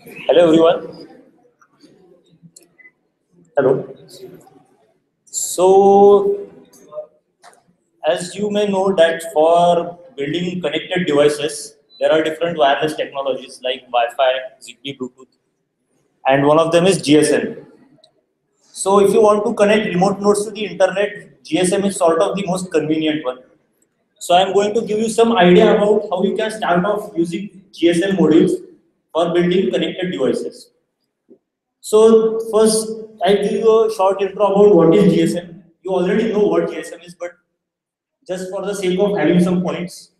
Hello everyone. Hello. So, as you may know that for building connected devices, there are different wireless technologies like Wi-Fi, Zigbee, Bluetooth, and one of them is GSM. So, if you want to connect remote nodes to the internet, GSM is sort of the most convenient one. So, I am going to give you some idea about how you can start off using GSM modules for building connected devices. So first, I give you a short intro about what is GSM. You already know what GSM is, but just for the sake of having some points,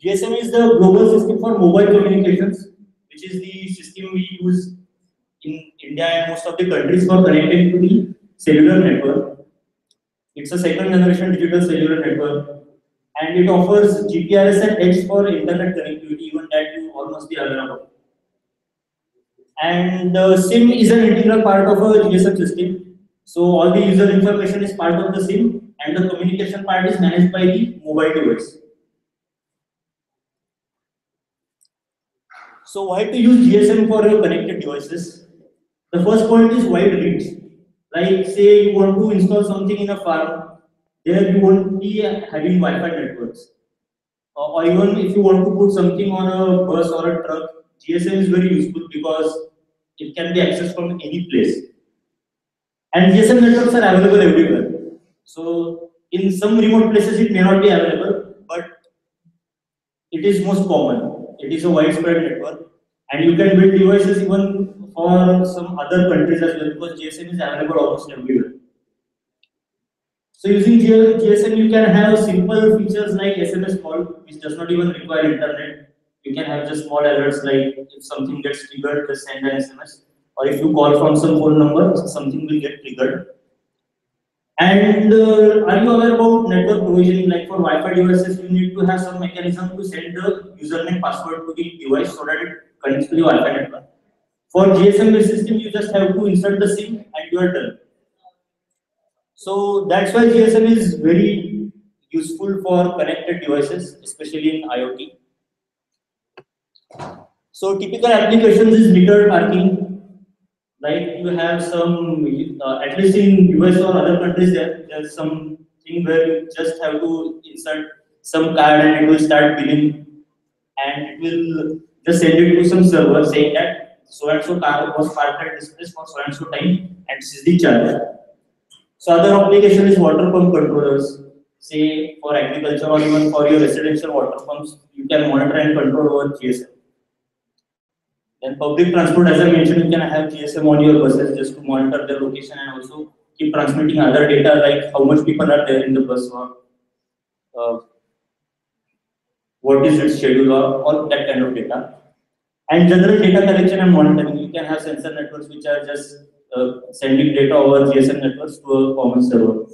GSM is the global system for mobile communications, which is the system we use in India and most of the countries for connecting to the cellular network. It's a second generation digital cellular network, and it offers GPRS and Edge for internet connectivity, even that you all must be aware about. And SIM is an integral part of a GSM system. So all the user information is part of the SIM, and the communication part is managed by the mobile device. So why to use GSM for your connected devices? The first point is wide reach. Like say you want to install something in a farm, there you won't be having Wi-Fi networks. Or even if you want to put something on a bus or a truck, GSM is very useful because it can be accessed from any place. And GSM networks are available everywhere. So in some remote places it may not be available, but it is most common. It is a widespread network, and you can build devices even for some other countries as well because GSM is available almost everywhere. So using GSM, you can have simple features like SMS call, which does not even require internet. You can have just small alerts like if something gets triggered, just send an SMS. Or if you call from some phone number, something will get triggered. And are you aware about network provisioning? Like for Wi-Fi devices, you need to have some mechanism to send the username password to the device so that it connects to the Wi-Fi network. For GSM-based system, you just have to insert the SIM and you are done. So that's why GSM is very useful for connected devices, especially in IoT. So typical applications is metered parking. Like you have some, at least in US or other countries, there's some thing where you just have to insert some card and it will start billing, and it will just send it to some server saying that so and so car was parked at this place for so and so time, and this is the charge. So other application is water pump controllers. Say for agriculture or even for your residential water pumps, you can monitor and control over GSM. Then public transport, as I mentioned, you can have GSM on your buses just to monitor their location and also keep transmitting other data like how much people are there in the bus or uh, what is its schedule or all that kind of data. And general data collection and monitoring, you can have sensor networks which are just sending data over GSM networks to a common server.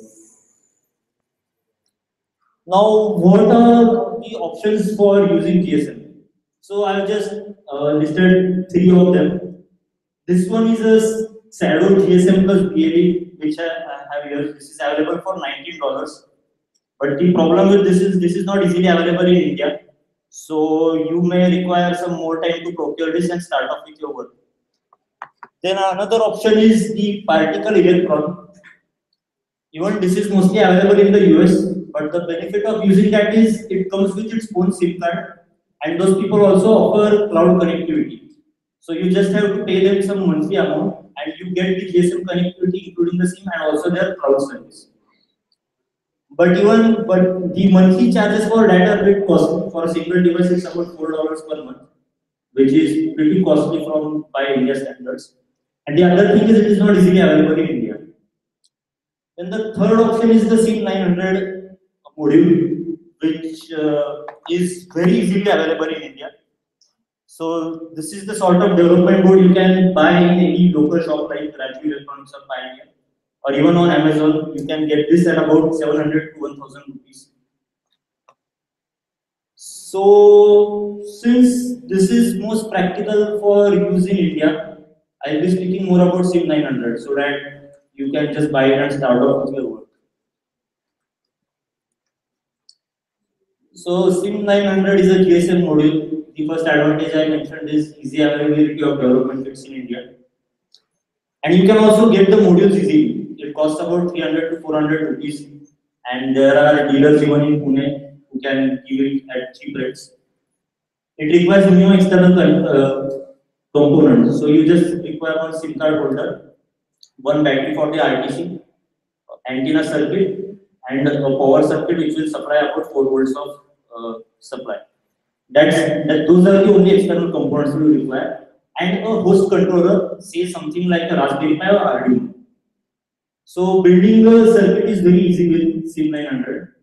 Now, what are the options for using GSM? So I've just listed three of them. This one is a Shadow GSM plus BLE, which I have here. This is available for $19. But the problem with this is not easily available in India. So you may require some more time to procure this and start off with your work. Then another option is the particle electron. Even this is mostly available in the US, but the benefit of using that is it comes with its own SIM card, and those people also offer cloud connectivity. So you just have to pay them some monthly amount, and you get the GSM connectivity including the SIM and also their cloud service. But the monthly charges for that are a bit costly. For a single device, it's about $4 per month, which is pretty costly from by India standards. And the other thing is it is not easily available in India. Then the third option is the SIM 900 module, which is very easily available in India. So this is the sort of development board you can buy in any local shop like Raju Electronics or Pioneer, or even on Amazon. You can get this at about 700 to 1000 rupees. So since this is most practical for use in India, I'll be speaking more about SIM 900 so that you can just buy it and start off with your work. So SIM 900 is a GSM module. The first advantage I mentioned is easy availability of development kits in India. And you can also get the modules easily. It costs about 300 to 400 rupees. And there are dealers even in Pune who can give it at cheap rates. It requires minimum external components. So you just require one SIM card holder, one battery for the RTC, antenna circuit, and a power circuit which will supply about 4 volts of supply. Those are the only external components you require. And a host controller, say something like a Raspberry Pi or Arduino. So building a circuit is very easy with SIM 900.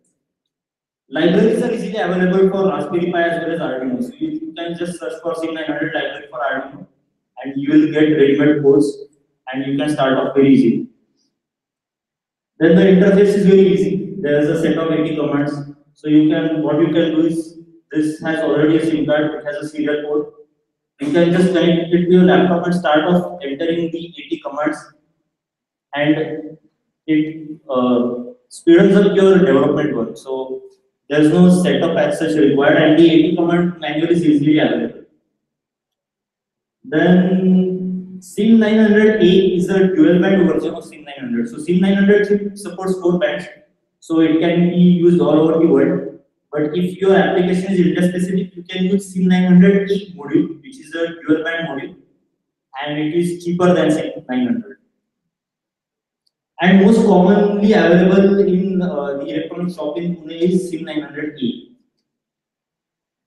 Libraries are easily available for Raspberry Pi as well as Arduino. So you can just search for SIM 900 library for Arduino, and you will get ready-made codes, and you can start off very easy. Then the interface is very easy. There is a set of 80 commands. So what you can do is, this has already a SIM card. It has a serial port. You can just connect it to your laptop and start off entering the 80 commands, and it speeds up your development work. So there's no setup as such required, and the 80 command manual is easily available. Then SIM 900A is a dual band version of SIM 900. So SIM 900 chip supports 4 bands, so it can be used all over the world. But if your application is India specific, you can use SIM 900E module, which is a dual band module, and it is cheaper than SIM 900. And most commonly available in the electronic shop in Pune is SIM 900E.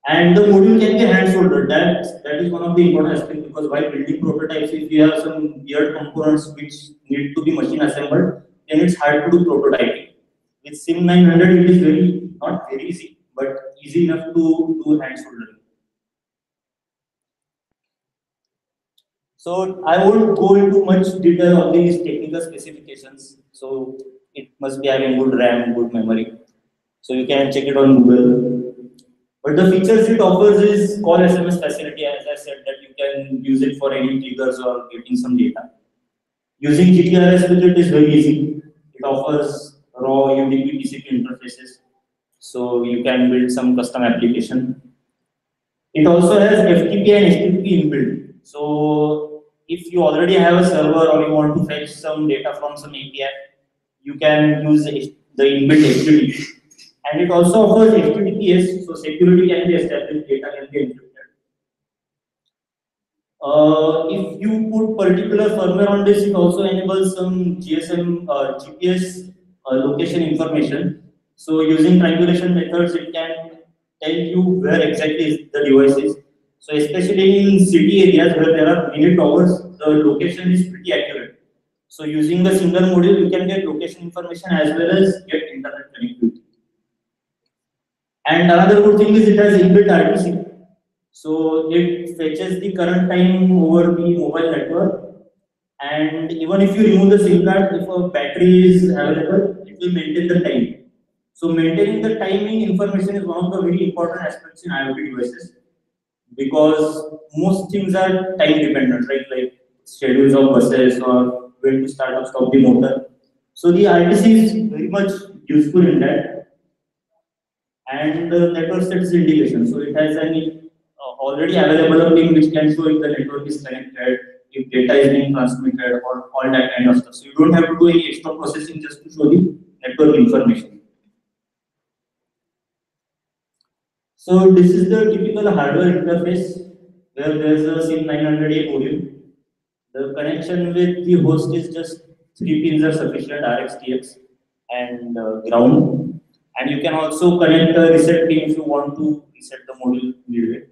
And the module can be hand soldered. That is one of the important aspects, because while building prototypes, if you have some weird components which need to be machine assembled, then it's hard to do prototyping. With SIM 900, it is not very easy, but easy enough to do hand soldering. So I won't go into much detail of these technical specifications. So it must be having good RAM, good memory. So you can check it on Google. But the features it offers is call SMS facility, as I said, that you can use it for any triggers or getting some data. Using GTRS with it is very easy. It offers raw UDP TCP interfaces, so you can build some custom application. It also has FTP and HTTP inbuilt. So if you already have a server or you want to fetch some data from some API, you can use the inbuilt HTTP. And it also offers HTTPS, so security can be established, data can be encrypted. If you put particular firmware on this, it also enables some GSM GPS location information. So using triangulation methods, it can tell you where exactly the device is. So especially in city areas where there are many towers, the location is pretty accurate. So using a single module, you can get location information as well as get internet connectivity. And another good thing is it has inbuilt RTC. So it fetches the current time over the mobile network. And even if you remove the SIM card, if a battery is available, it will maintain the time. So maintaining the timing information is one of the very important aspects in IoT devices, because most things are time dependent, right? Like schedules of buses or when to start or stop the motor. So the RTC is very much useful in that. And the network status indication. So it has an already available ping which can show if the network is connected, if data is being transmitted, or all that kind of stuff. So you don't have to do any extra processing just to show the network information. So this is the typical hardware interface where there is a SIM 900A module. The connection with the host is just 3 pins are sufficient, RX, and ground. And you can also connect a reset pin if you want to reset the module midway.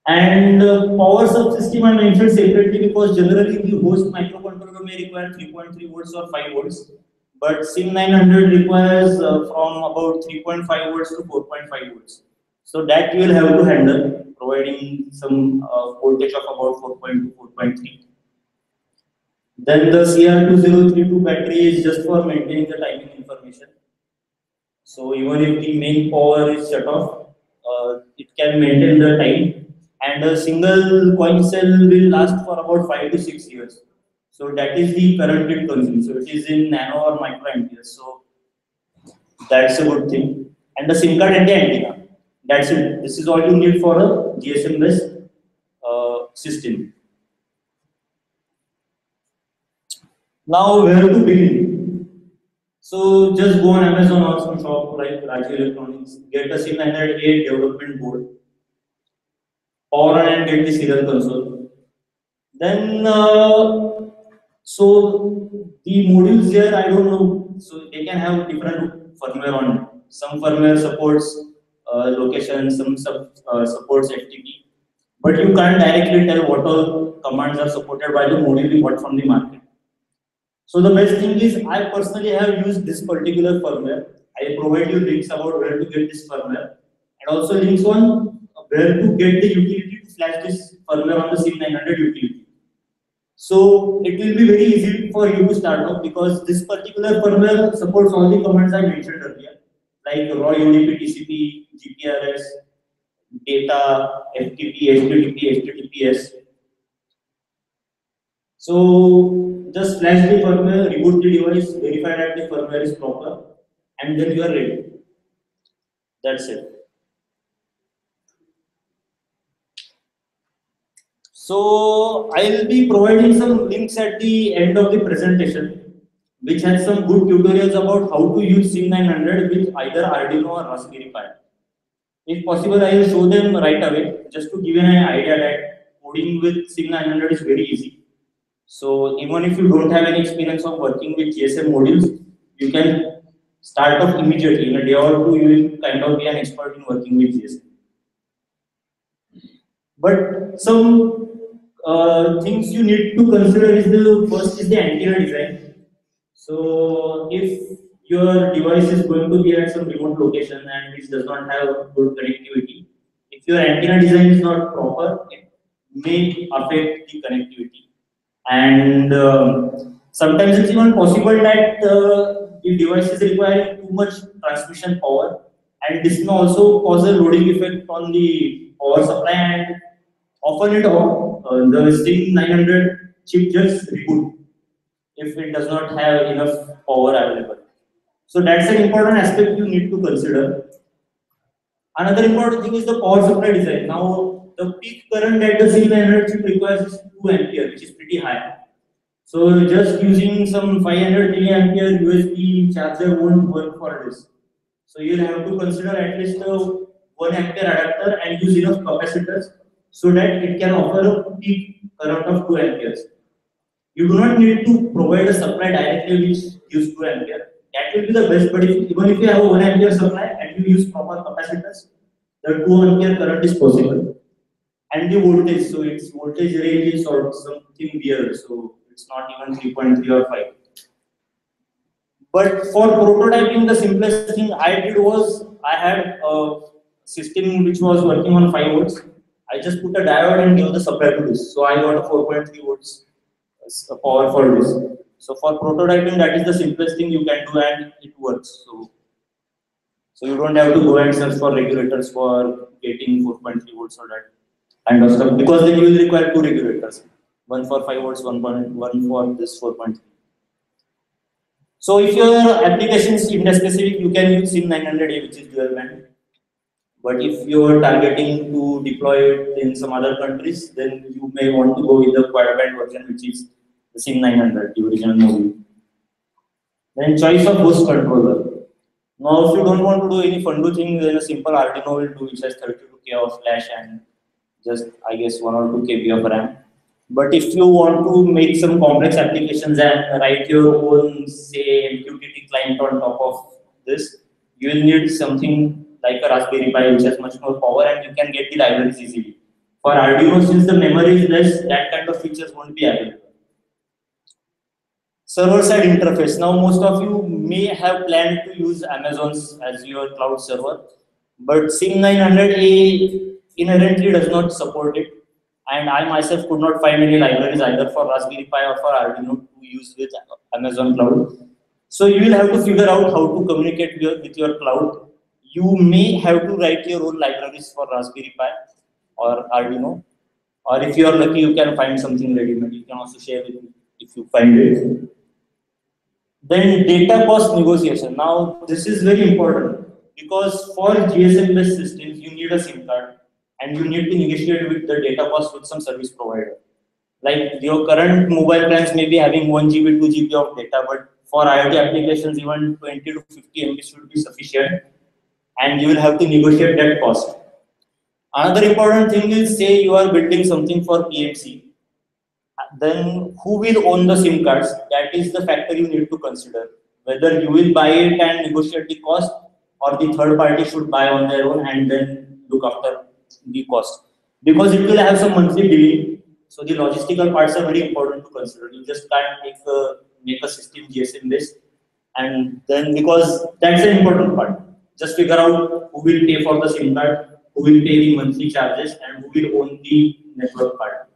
And power subsystem I mentioned separately, because generally the host microcontroller may require 3.3 volts or 5 volts, but SIM 900 requires from about 3.5 volts to 4.5 volts. So that you will have to handle, providing some voltage of about 4.2, 4.3. Then the CR2032 battery is just for maintaining the timing information. So even if the main power is shut off, it can maintain the time. And a single coin cell will last for about 5 to 6 years. So that is the current it consumes. So it is in nano or microamperes. So that's a good thing. and the SIM card and the antenna. That's it. This is all you need for a GSM based system. Now, where to begin? So just go on Amazon or some shop like Raji Electronics, get a SIM900A development board, power on and get the serial console. Then, so the modules there, I don't know. So they can have different firmware on it. Some firmware supports location, some supports FTP. But you can't directly tell what all commands are supported by the module you bought from the market. So the best thing is, I personally have used this particular firmware. I provide you links about where to get this firmware, and also links on where to get the utility to flash this firmware on the SIM900 utility. So it will be very easy for you to start off because this particular firmware supports all the commands I mentioned earlier, like raw UDP, TCP, GPRS, data, FTP, HTTP, HTTPS. So just flash the firmware, reboot the device, verify that the firmware is proper, and then you are ready. That's it. So I'll be providing some links at the end of the presentation, which has some good tutorials about how to use SIM900 with either Arduino or Raspberry Pi. If possible, I will show them right away, just to give you an idea that coding with SIM900 is very easy. So even if you don't have any experience of working with GSM modules, you can start off immediately. In a day or two, you will kind of be an expert in working with GSM. But some things you need to consider is the first is the antenna design. So if your device is going to be at some remote location and which does not have good connectivity, if your antenna design is not proper, it may affect the connectivity. And sometimes it's even possible that the device is requiring too much transmission power, and this may also cause a loading effect on the power supply, and often the SIM900 chip just reboot if it does not have enough power available. So that's an important aspect you need to consider. Another important thing is the power supply design. Now, the peak current that the SIM900 chip requires is 2 ampere, which is pretty high. So just using some 500 milliampere USB charger won't work for this. So you'll have to consider at least a 1 ampere adapter and use enough capacitors so that it can offer a peak current of 2 amperes. You do not need to provide a supply directly which gives 2 ampere. That will be the best, but even if you have a 1 ampere supply and you use proper capacitors, the 2 ampere current is possible. And the voltage, so its voltage range is sort of something weird, so it's not even 3.3 or 5. But for prototyping, the simplest thing I did was I had a system which was working on 5 volts. I just put a diode and gave the supply to this. So I got a 4.3 volts power for this. So for prototyping, that is the simplest thing you can do and it works. So you don't have to go and search for regulators for getting 4.3 volts or that kind of stuff, because then you will require 2 regulators, one for 5 volts, one for this 4.3. So if your application is specific, you can use SIM900A, which is dual band. But if you are targeting to deploy it in some other countries, then you may want to go with the quad band version, which is the SIM900, the original module. Then choice of host controller. Now, if you don't want to do any fundu thing, then a simple Arduino will do, which has 32K of flash and just, I guess, 1 or 2 KB of RAM. But if you want to make some complex applications and write your own, say, MQTT client on top of this, you will need something like a Raspberry Pi, which has much more power, and you can get the libraries easily. For Arduino, since the memory is less, that kind of features won't be available. Server-side interface. Now, most of you may have planned to use Amazon's as your cloud server, but SIM900A inherently does not support it, and I myself could not find any libraries either for Raspberry Pi or for Arduino to use with Amazon Cloud. So you will have to figure out how to communicate with your cloud. You may have to write your own libraries for Raspberry Pi or Arduino, or if you are lucky, you can find something ready-made. You can also share with me if you find it. Then data cost negotiation. Now, this is very important. Because for GSM based systems, you need a SIM card and you need to negotiate with the data cost with some service provider. Like your current mobile plans may be having 1 GB, 2 GB of data, but for IoT applications, even 20 to 50 MB should be sufficient, and you will have to negotiate that cost. Another important thing is, say you are building something for PMC, then who will own the SIM cards? That is the factor you need to consider. Whether you will buy it and negotiate the cost, or the third party should buy on their own and then look after the cost. Because it will have some monthly billing, so the logistical parts are very important to consider. You just can't make a system GSM based, and then because that's an important part. Just figure out who will pay for the SIM card, who will pay the monthly charges, and who will own the network part.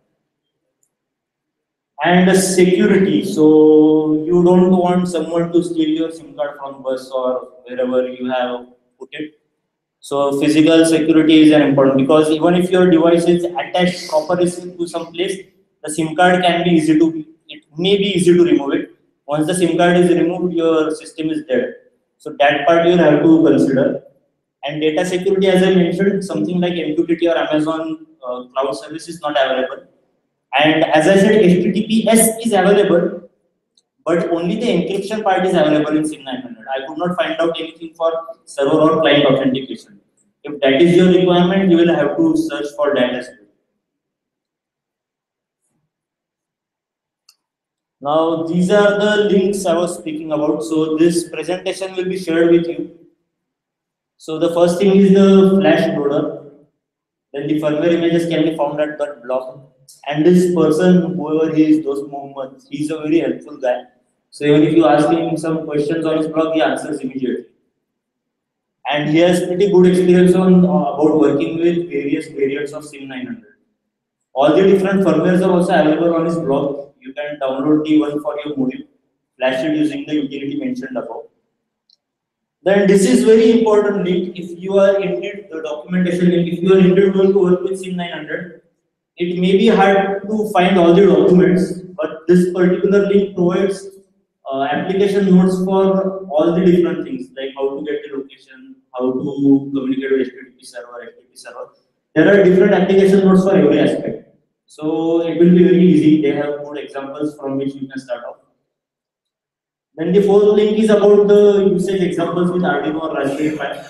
And security. So you don't want someone to steal your SIM card from bus or wherever you have put it. So physical security is an important, because even if your device is attached properly to some place, the SIM card can be easy to, it may be easy to remove it. Once the SIM card is removed, your system is dead. So that part you have to consider. And data security, as I mentioned, something like MQTT or Amazon cloud service is not available. And as I said, HTTPS is available, but only the encryption part is available in SIM 900. I could not find out anything for server or client authentication. If that is your requirement, you will have to search for that as well. Now, these are the links I was speaking about. So this presentation will be shared with you. So the first thing is the flash loader. Then the firmware images can be found at that blog. And this person, whoever he is, those Mohammed, he's a very helpful guy. So even if you ask him some questions on his blog, he answers immediately. And he has pretty good experience on about working with various variants of SIM 900. All the different firmwares are also available on his blog. You can download the one for your modem, flash it using the utility mentioned above. Then this is very important link. If you are indeed the documentation link, if you are indeed going to work with SIM 900, it may be hard to find all the documents, but this particular link provides application notes for all the different things, like how to get the location, how to communicate with HTTP server, FTP server. There are different application notes for every aspect. So it will be very easy. They have good examples from which you can start off. Then the fourth link is about the usage examples with Arduino or Raspberry Pi.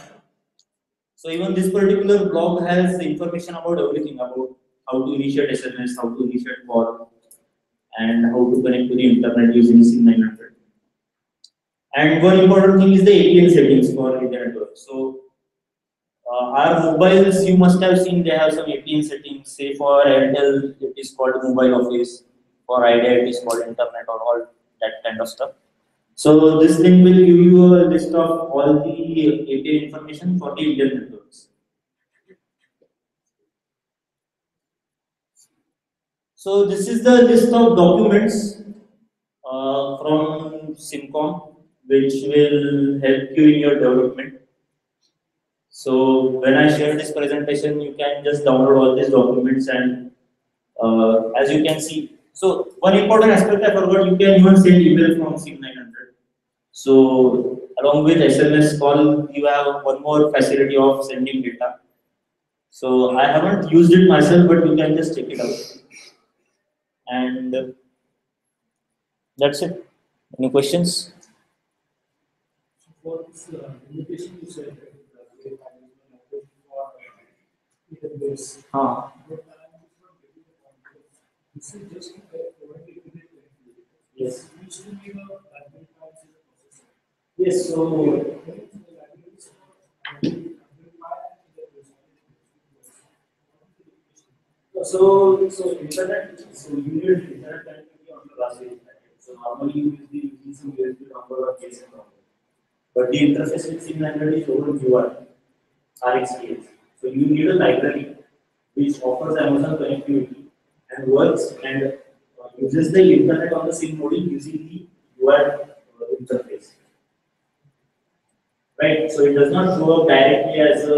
So even this particular blog has information about everything, about how to initiate SMS, how to initiate call, and how to connect to the internet using SIM 900. And one important thing is the APN settings for the network. So our mobiles, you must have seen they have some APN settings. Say for Airtel, it is called Mobile Office. For Idea, it is called Internet or all that kind of stuff. So this link will give you a list of all the API information for the Indian networks. So this is the list of documents from Simcom, which will help you in your development. So when I share this presentation, you can just download all these documents, and as you can see, so one important aspect I forgot, you can even send email from SIM 900. So along with SMS call, you have one more facility of sending data. So I haven't used it myself, but you can just check it out. And that's it. Any questions? For this limitation you said this is just Yes. used to be a Yes. So internet. So you need internet connectivity on the Raspberry Pi. So normally you use the UTC USB number or GSM number. But the interface with SIM 900 is over UI, RxPS. So you need a library which offers Amazon connectivity and works and uses the internet on the SIM module using the UI interface. Right? So it does not show up directly as a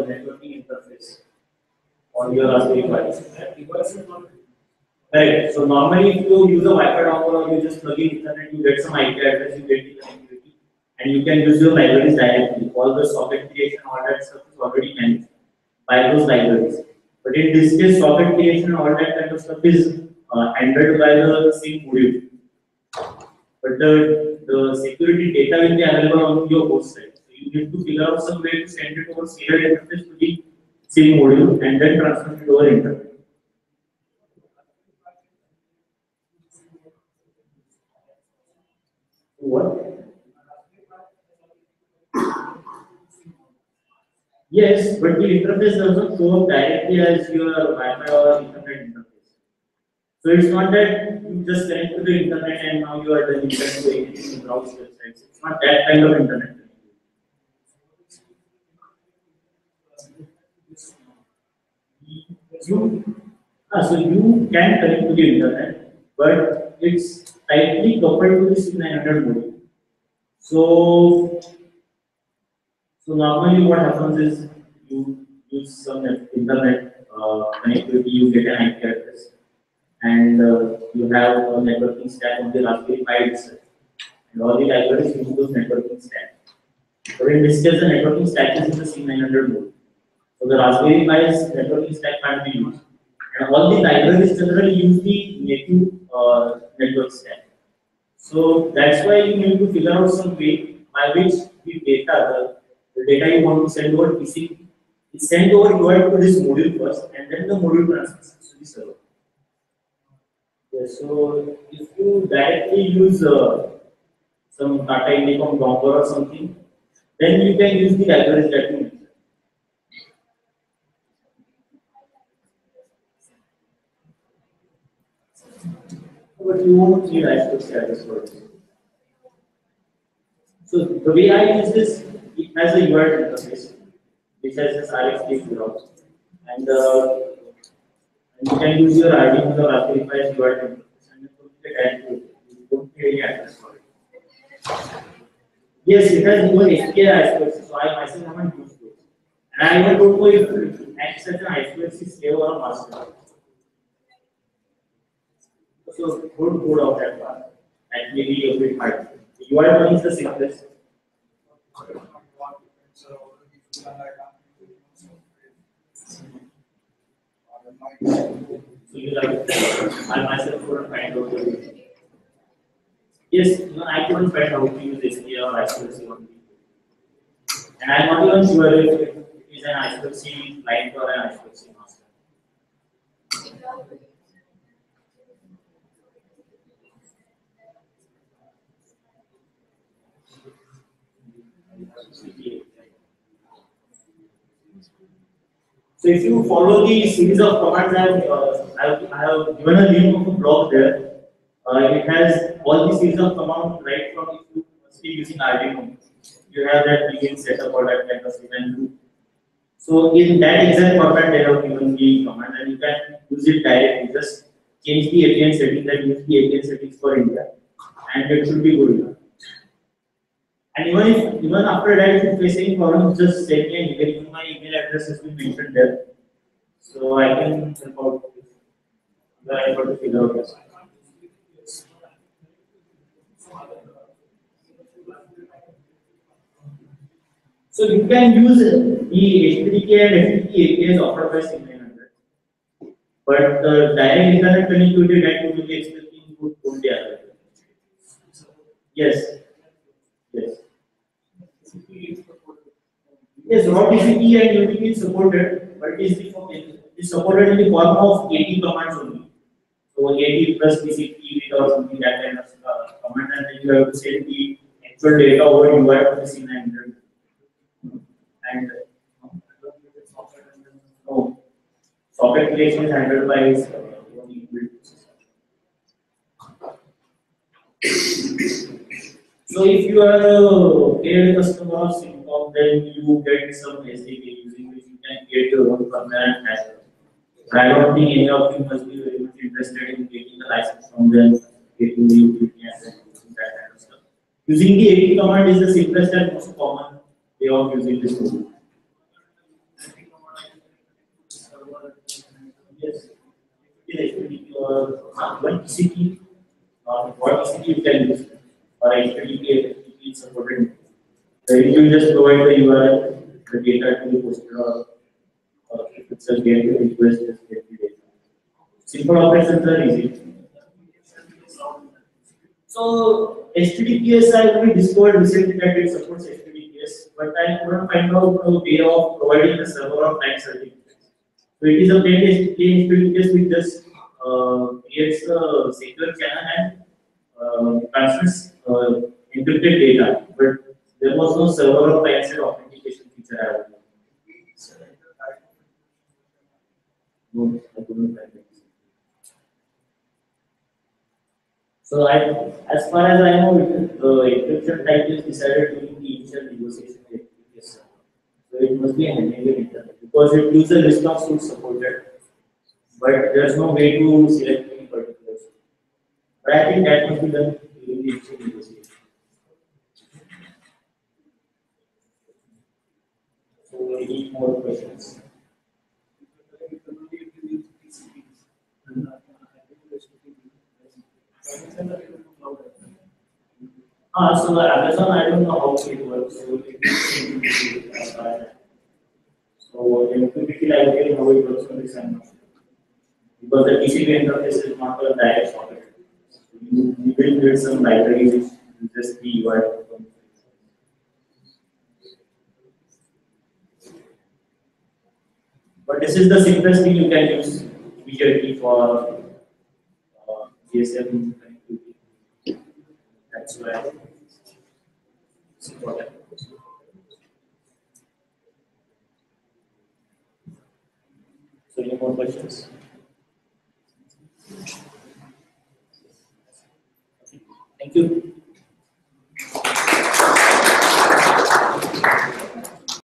networking interface on your Raspberry Pi. Right. So normally if you use a Wi-Fi dongle or you just plug in internet, you get some IP address, you get the connectivity. and you can use your libraries directly. All the socket creation, all that stuff is already managed by those libraries. But in this case, socket creation, all that kind of stuff is handled by the same module. But the security data will be available on your host side. So you need to figure out some way to send it over serial interface to the same module and then transmit it over internet. What? Yes, but the interface doesn't show up directly as your Wi-Fi or internet interface. So it's not that you just connect to the internet and now you are done. You can do anything to browse websites. It's not that kind of internet. You, so you can connect to the internet, but it's tightly coupled to the SIM900 module. So, so normally what happens is you use some internet connectivity, you get an IP address, and you have a networking stack on the Raspberry Pi itself, and all the libraries use those networking stack. So in this case, the networking stack is in the SIM900 mode. So the Raspberry Pi's networking stack can't be used. And all the libraries generally use the native network stack. So that's why you need to figure out some way by which the data you want to send over TCP is sent over UI to this module first, and then the module transmits to the server. Yeah, so if you directly use some Tata Indicom Dongle or something, then you can use the libraries that you need. But you won't need iSpec status for it. So the way I use this, it has a UART interface, which has this RxD route, and you can use your RD or Raspberry Pi's UART interface, and you put it at you don't pay any address for it. Yes, it has even API iSpec, so I myself haven't used those, and I even don't know if it acts as an iSpec slave or a master. So don't code out that part. That may be a bit hard. The UI one is the simplest. So you like, I myself couldn't find out. Yes, even I couldn't find how to use SPA or I2C on the. And I'm not even sure if it is an I2C client or an I2C master. So if you follow the series of commands I have given a link of a blog there. It has all the series of commands right from if you still using Arduino. You have that begin setup or that kind of thing and do. So in that exact format they have given the command and you can use it directly. Just change the APN setting and use the APN settings for India and it should be good enough. And even after that, if you face any problems, just send me an email. Even my email address has been mentioned there, so I can help out if you are able to figure out this. So you can use the HTTP and FTP APIs offered by SIM900, but the direct internet connectivity that you will be expecting would only available. Yes, yes. Yes, raw TCP and UDP is supported, but it is supported in the form of 80 commands only. So 80 plus TCP or something that kind of command, and then you have to send the actual data over UI to the SIM900. And no, socket creation is handled by its own inbuilt system. So if you are a paid customer of Simcom, then you get some SDK using which you can create your own firmware and hash. But I don't think any of you must be very much interested in taking the license from them, getting the utility and then using that kind of stuff. Using the AT command is the simplest and most common way of using this tool. Yes, it is HTTP or one TCP, what TCP you can use, or HTTP is supported. You just provide the URL, the data to the hoster, or if it's a GET request, just get the data. Simple operations are easy. So HTTPS I only discovered recently that it supports HTTPS, but I couldn't find out a way of providing the server of time certificates. So it is a plain HTTPS which just creates a secure channel and transmits encrypted data, but there was no server of time set authentication feature available. No, I couldn't find it. So as far as I know, the encryption type is decided during the initial negotiation with yes, so it must be handled internally because it uses a list of suits supported, but there's no way to select any particular suit. But I think that must be done during the initial negotiation. So any more questions? So Amazon, I don't know how it works. So it is so MQTT library, how it works on this, I'm not sure. Because the TCP interface is not a direct socket. You will build some libraries which uses the UI. But this is the simplest thing you can use immediately for GSM connectivity. That's why it's important. So, any more questions?